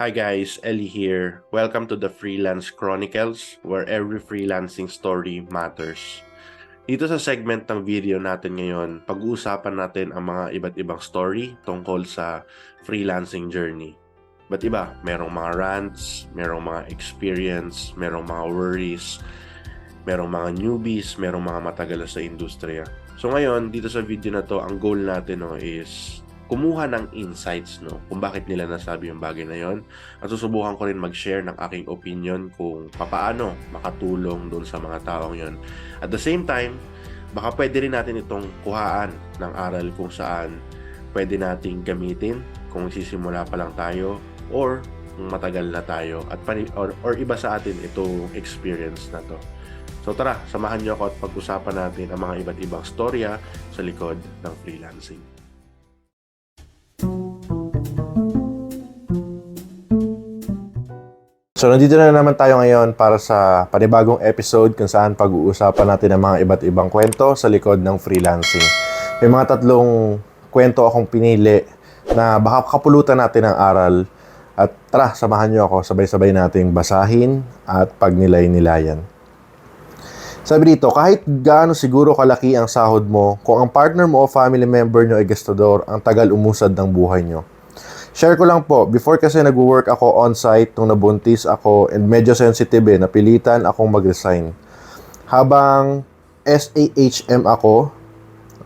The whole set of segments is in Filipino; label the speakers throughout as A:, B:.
A: Hi guys, Ellie here. Welcome to the Freelance Chronicles, where every freelancing story matters. Dito sa segment ng video natin ngayon, pag-uusapan natin ang mga iba't ibang story tungkol sa freelancing journey. Ba't iba? Merong mga rants, merong mga experience, merong mga worries, merong mga newbies, merong mga matagal sa industriya. So ngayon, dito sa video na to, ang goal natin is kumuha ng insights kung bakit nila nasabi yung bagay na yon, at susubukan ko rin mag-share ng aking opinion kung paano makatulong doon sa mga taong yon. At the same time, baka pwede rin natin itong kuhaan ng aral kung saan pwede nating gamitin kung sisimula pa lang tayo or kung matagal na tayo at or iba sa atin itong experience na to. So tara, samahan niyo ako at pag-usapan natin ang mga iba't ibang storya sa likod ng freelancing. So nandito na naman tayo ngayon para sa panibagong episode kung saan pag-uusapan natin ang mga iba't ibang kwento sa likod ng freelancing. May mga tatlong kwento akong pinili na baka kapulutan natin ang aral. At tara, samahan niyo ako, sabay-sabay nating basahin at pagnilay-nilayan. Sabi dito, kahit gaano siguro kalaki ang sahod mo, kung ang partner mo o family member nyo ay gastador, ang tagal umusad ng buhay nyo. Share ko lang po, before kasi nag-work ako on-site nung nabuntis ako and medyo sensitive napilitan akong mag-resign. Habang SAHM ako,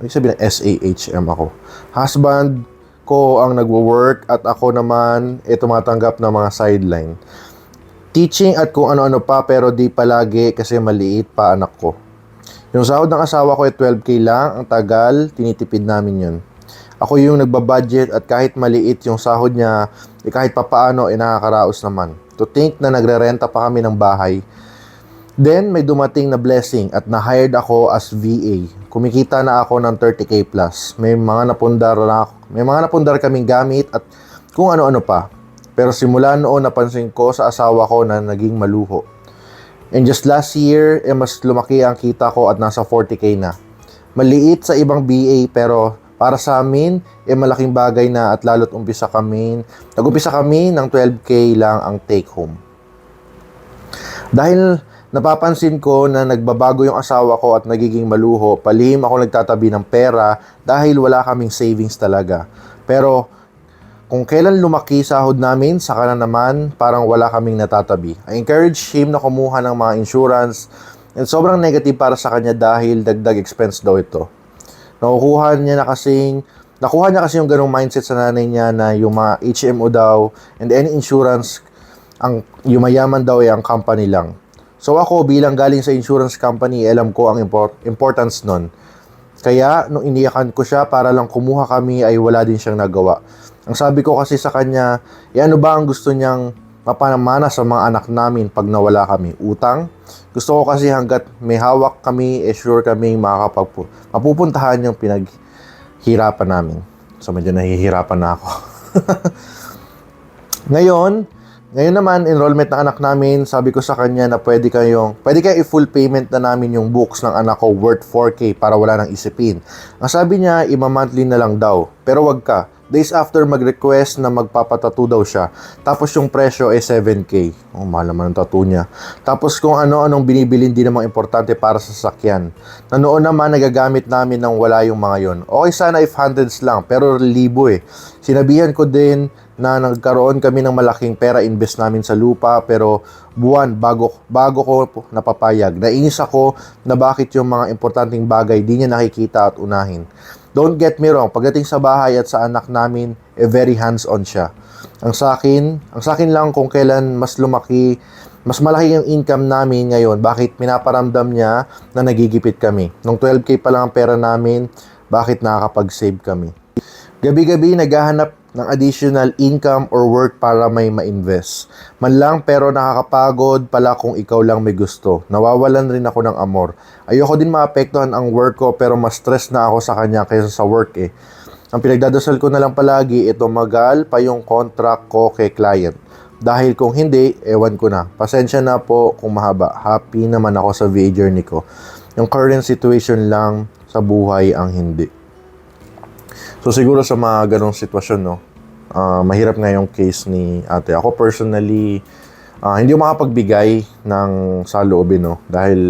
A: ano sabihin na SAHM ako? Husband ko ang nagwo-work at ako naman tumatanggap ng mga sideline. Teaching at kung ano-ano pa pero di palagi kasi maliit pa anak ko. Yung sahod ng asawa ko ay 12K lang, ang tagal, tinitipid namin yun. Ako yung nagbabudget at kahit maliit yung sahod niya, kahit papaano nakakaraos naman. To think na nagre-renta pa kami ng bahay. Then may dumating na blessing at na-hired ako as VA. Kumikita na ako ng 30K plus. May mga napundar kaming gamit at kung ano-ano pa. Pero simula noon napansin ko sa asawa ko na naging maluho. And just last year, mas lumaki ang kita ko at nasa 40K na. Maliit sa ibang BA pero para sa amin, malaking bagay na at lalo't nag-umpisa kami ng 12K lang ang take home. Dahil napapansin ko na nagbabago yung asawa ko at nagiging maluho, palihim ako nagtatabi ng pera dahil wala kaming savings talaga. Pero kung kailan lumaki sahod namin, saka na naman parang wala kaming natatabi. I encourage him na kumuha ng mga insurance and sobrang negative para sa kanya dahil dagdag expense daw ito. Nakuha niya kasi yung ganong mindset sa nanay niya na yung mga HMO daw and any insurance, ang yumayaman daw ay ang company lang. So ako bilang galing sa insurance company, alam ko ang importance nun. Kaya nung iniyakan ko siya para lang kumuha kami ay wala din siyang nagawa. Ang sabi ko kasi sa kanya, ano ba ang gusto niyang mapanamana sa mga anak namin pag nawala kami? Utang? Gusto ko kasi hanggat may hawak kami, sure kaming mapupuntahan yung pinaghirapan namin. So medyo nahihirapan na ako. Ngayon naman, enrollment ng anak namin, sabi ko sa kanya na pwede kayo i-full payment na namin yung books ng anak ko worth 4K para wala nang isipin. Ang sabi niya, ima-monthly na lang daw. Pero wag ka. Days after mag-request na magpapatattoo daw siya. Tapos yung presyo ay 7K. Mahal naman ang tattoo niya. Tapos kung ano-anong binibilin din namang importante para sa sasakyan. Na noon naman nagagamit namin nang wala yung mga yon. Okay sana if hundreds lang, pero libo Sinabihan ko din na nagkaroon kami ng malaking pera invest namin sa lupa pero buwan bago ko napapayag. Nainis ako na bakit yung mga importanteng bagay di niya nakikita at unahin. Don't get me wrong, pagdating sa bahay at sa anak namin, very hands-on siya. Ang sa akin lang kung kailan mas malaki yung income namin ngayon, bakit pinaparamdam niya na nagigipit kami. Nung 12K pa lang ang pera namin, bakit nakakapag-save kami. Gabi-gabi naghahanap ng additional income or work para may ma-invest. Man lang pero nakakapagod pala kung ikaw lang may gusto. Nawawalan rin ako ng amor. Ayoko din maapektuhan ang work ko pero mas stress na ako sa kanya kaysa sa work Ang pinagdadasal ko na lang palagi, tumagal pa yung contract ko kay client. Dahil kung hindi, ewan ko na. Pasensya na po kung mahaba. Happy naman ako sa VA journey ko. Yung current situation lang sa buhay ang hindi. So siguro sa mga ganong sitwasyon, Mahirap nga yung case ni ate. Ako personally, hindi ko makapagbigay ng saloobin, no? Dahil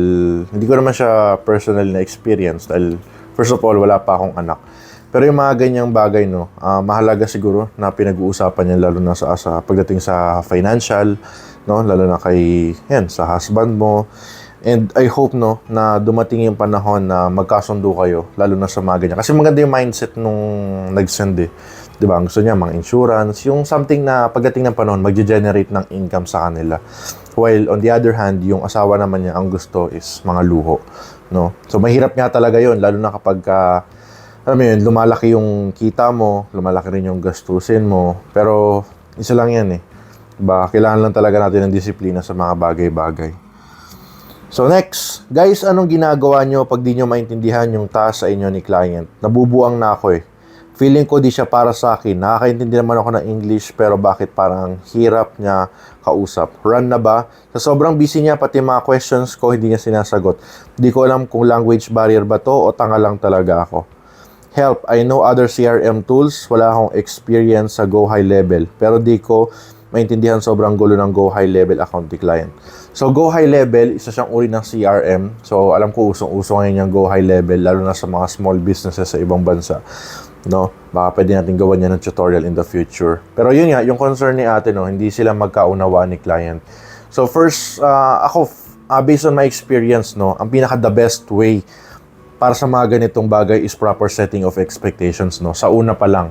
A: hindi ko naman siya personal na experience. Dahil first of all, wala pa akong anak. Pero yung mga ganyang bagay, no, mahalaga siguro na pinag-uusapan niya lalo na sa pagdating sa financial, no, lalo na kay sa husband mo. And I hope, no, na dumating yung panahon na magkasundo kayo, lalo na sa mga ganyan. Kasi maganda yung mindset nung nag-send eh. Diba? Ang gusto niya, mga insurance, yung something na pagdating ng panahon, mag-generate ng income sa kanila. While on the other hand, yung asawa naman niya, ang gusto is mga luho. No? So mahirap nga talaga yun, lalo na kapag alam mo yun, lumalaki yung kita mo, lumalaki rin yung gastusin mo. Pero isa lang yan eh. Diba? Kailangan lang talaga natin ng disiplina sa mga bagay-bagay. So next, guys, anong ginagawa nyo pag di nyo maintindihan yung task sa inyo ni client? Nabubuang na ako eh. Feeling ko di siya para sa akin. Nakakaintindi naman ako ng English pero bakit parang hirap niya kausap? Run na ba? Sa sobrang busy niya, pati mga questions ko hindi niya sinasagot. Di ko alam kung language barrier ba to o tanga lang talaga ako. Help, I know other CRM tools. Wala akong experience sa Go High Level. Pero di ko maintindihan sobrang gulo ng Go High Level account ni client. So Go High Level, isa siyang uri ng CRM. So alam ko usong-uso ngayon yung Go High Level lalo na sa mga small businesses sa ibang bansa. No, baka pwede natin gawan niya ng tutorial in the future. Pero yun nga, yung concern ni ate, no, hindi sila magkaunawaan ni client. So first, ako, based on my experience, no, ang pinaka the best way para sa mga ganitong bagay is proper setting of expectations, no. Sa una pa lang,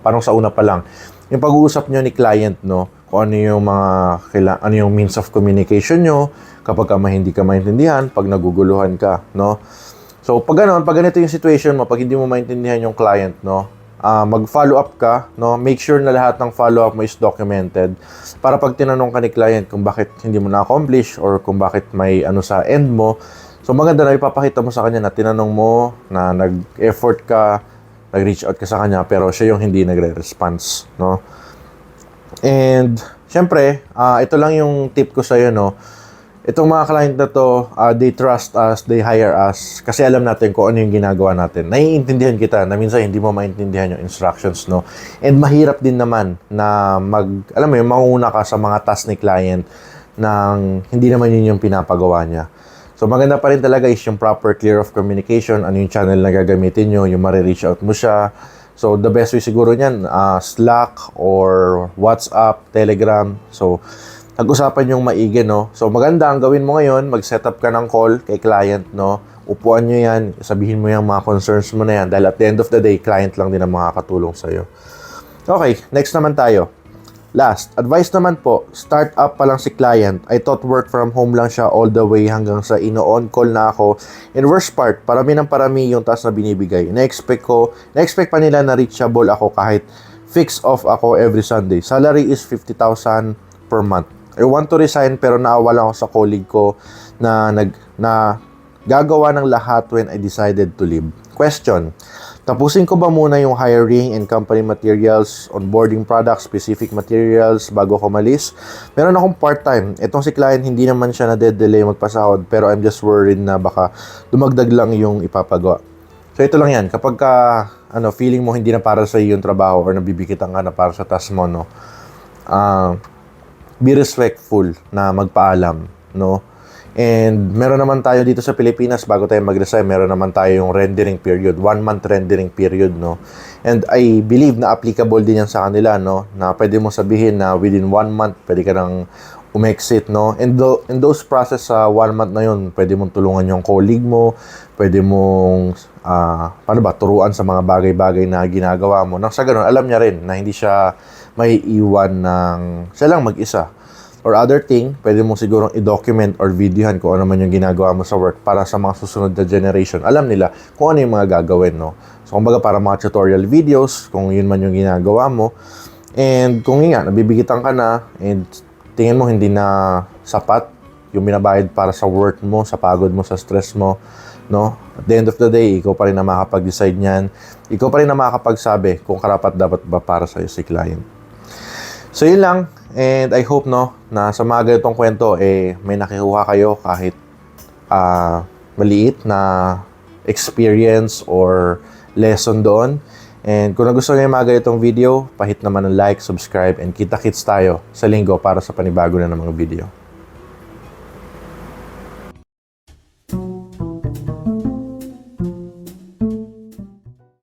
A: parang sa una pa lang, yung pag-uusap nyo ni client, no, kung ano yung ano yung means of communication nyo, kapag hindi ka maintindihan, pag naguguluhan ka, no. So, pag ganito yung situation mo, pag hindi mo maintindihan yung client, no, mag-follow up ka, no, make sure na lahat ng follow up mo is documented para pag tinanong ka ni client kung bakit hindi mo na-accomplish or kung bakit may ano sa end mo, so maganda na ipapakita mo sa kanya na tinanong mo, na nag-effort ka, nag-reach out ka sa kanya, pero siya yung hindi nagre-response, no. And, syempre, ito lang yung tip ko sa'yo, no. Itong mga client na to, they trust us, they hire us, kasi alam natin kung ano yung ginagawa natin. Naiintindihan kita na minsan hindi mo maintindihan yung instructions, no? And mahirap din naman na alam mo yung manguna ka sa mga task ni client nang hindi naman yun yung pinapagawa niya. So maganda pa rin talaga is yung proper clear of communication, ano yung channel na gagamitin nyo, yung ma-reach out mo siya. So the best way siguro niyan, Slack or WhatsApp, Telegram. So pag-usapan yung maigi, no? So, maganda ang gawin mo ngayon, mag-set up ka ng call kay client, no? Upuan nyo yan, sabihin mo yung mga concerns mo na yan, dahil at the end of the day, client lang din ang makakatulong sa'yo. Okay, next naman tayo. Last, advice naman po, start up pa lang si client. I thought work from home lang siya all the way hanggang sa ino-on call na ako. And worst part, parami ng parami yung task na binibigay. Na-expect pa nila na reachable ako kahit fix off ako every Sunday. Salary is 50,000 per month. I want to resign pero naawa lang ako sa colleague ko na gagawa ng lahat when I decided to leave. Question, tapusin ko ba muna yung hiring and company materials, onboarding products, specific materials bago ko malis? Meron akong part-time. Itong si client hindi naman siya na-delay magpasahod pero I'm just worried na baka dumagdag lang yung ipapagawa. So ito lang yan, kapag feeling mo hindi na para sa iyo yung trabaho or nabibikitan ka na para sa task mo, no? Be respectful na magpaalam, no? And meron naman tayo dito sa Pilipinas, bago tayo mag-resign, meron naman tayo yung rendering period, 1 month rendering period, no? And I believe na applicable din yan sa kanila, no? Na pwede mo sabihin na within 1 month, pwede ka nang umexit, no? And in those process sa 1 month na yun, pwede mong tulungan yung colleague mo, pwede mong, turuan sa mga bagay-bagay na ginagawa mo. Nang sa ganun, alam niya rin na hindi siya may iwan ng siya lang mag-isa. Or other thing, pwede mo sigurong i-document or videohan kung ano man yung ginagawa mo sa work para sa mga susunod na generation. Alam nila kung ano yung mga gagawin, no? So, kumbaga para mga tutorial videos, kung yun man yung ginagawa mo. And kung nga, nabibigitan ka na and tingin mo hindi na sapat yung binabayad para sa work mo, sa pagod mo, sa stress mo, no? At the end of the day, ikaw pa rin na makakapag-decide niyan. Ikaw pa rin na makakapagsabi kung karapat dapat ba para sa'yo si client. So, yun lang. And I hope, no, na sa mga ganitong kwento, may nakihuha kayo kahit maliit na experience or lesson doon. And kung nagustuhan niyo yung mga ganitong video, pahit naman ng like, subscribe, and kita-kits tayo sa linggo para sa panibago na ng mga video.